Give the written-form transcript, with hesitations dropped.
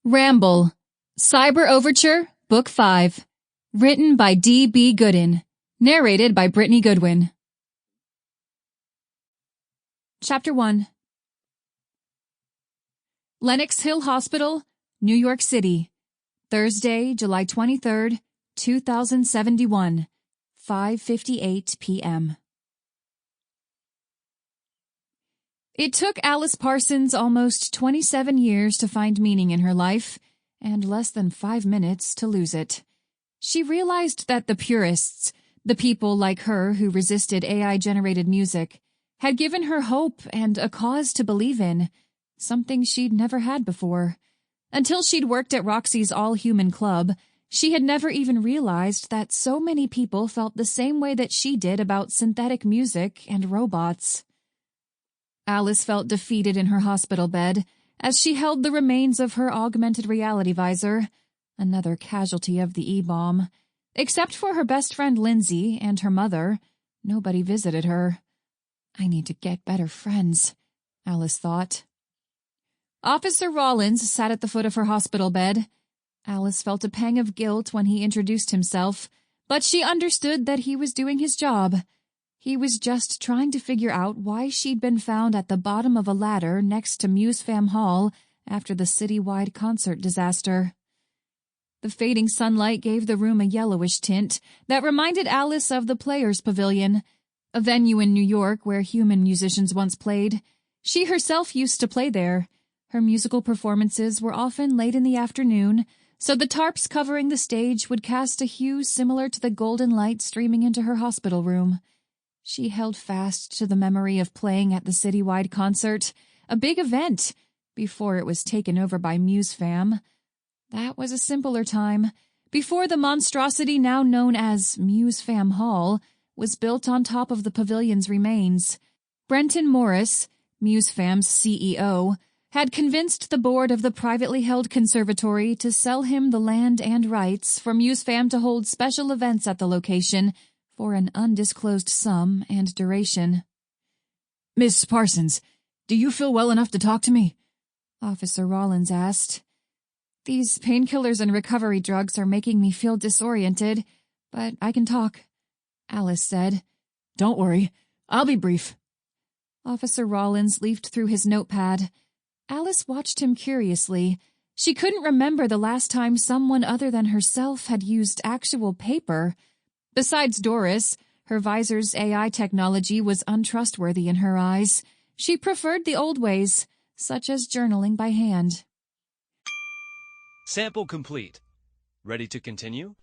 Ramble, Cyber Overture, Book 5. Written by D.B. Goodin. Narrated by Brittany Goodwin. Chapter 1. Lenox Hill Hospital, New York City. Thursday, July 23rd, 2071. 5:58 p.m. It took Alice Parsons almost 27 years to find meaning in her life, and less than 5 minutes to lose it. She realized that the purists, the people like her who resisted AI-generated music, had given her hope and a cause to believe in, something she'd never had before. Until she'd worked at Roxy's all-human club, she had never even realized that so many people felt the same way that she did about synthetic music and robots. Alice felt defeated in her hospital bed as she held the remains of her augmented reality visor, another casualty of the E-bomb. Except for her best friend Lindsay and her mother, nobody visited her. I need to get better friends, Alice thought. Officer Rollins sat at the foot of her hospital bed. Alice felt a pang of guilt when he introduced himself, but she understood that he was doing his job. He was just trying to figure out why she'd been found at the bottom of a ladder next to MuseFam Hall after the citywide concert disaster. The fading sunlight gave the room a yellowish tint that reminded Alice of the Players' Pavilion, a venue in New York where human musicians once played. She herself used to play there. Her musical performances were often late in the afternoon, so the tarps covering the stage would cast a hue similar to the golden light streaming into her hospital room. She held fast to the memory of playing at the citywide concert, a big event, before it was taken over by MuseFam. That was a simpler time, before the monstrosity now known as MuseFam Hall was built on top of the pavilion's remains. Brenton Morris, MuseFam's CEO, had convinced the board of the privately held conservatory to sell him the land and rights for MuseFam to hold special events at the location for an undisclosed sum and duration. "Miss Parsons, do you feel well enough to talk to me?" Officer Rollins asked. "These painkillers and recovery drugs are making me feel disoriented, but I can talk," Alice said. "Don't worry, I'll be brief." Officer Rollins leafed through his notepad. Alice watched him curiously. She couldn't remember the last time someone other than herself had used actual paper. Besides Doris, her visor's AI technology was untrustworthy in her eyes. She preferred the old ways, such as journaling by hand. Sample complete. Ready to continue?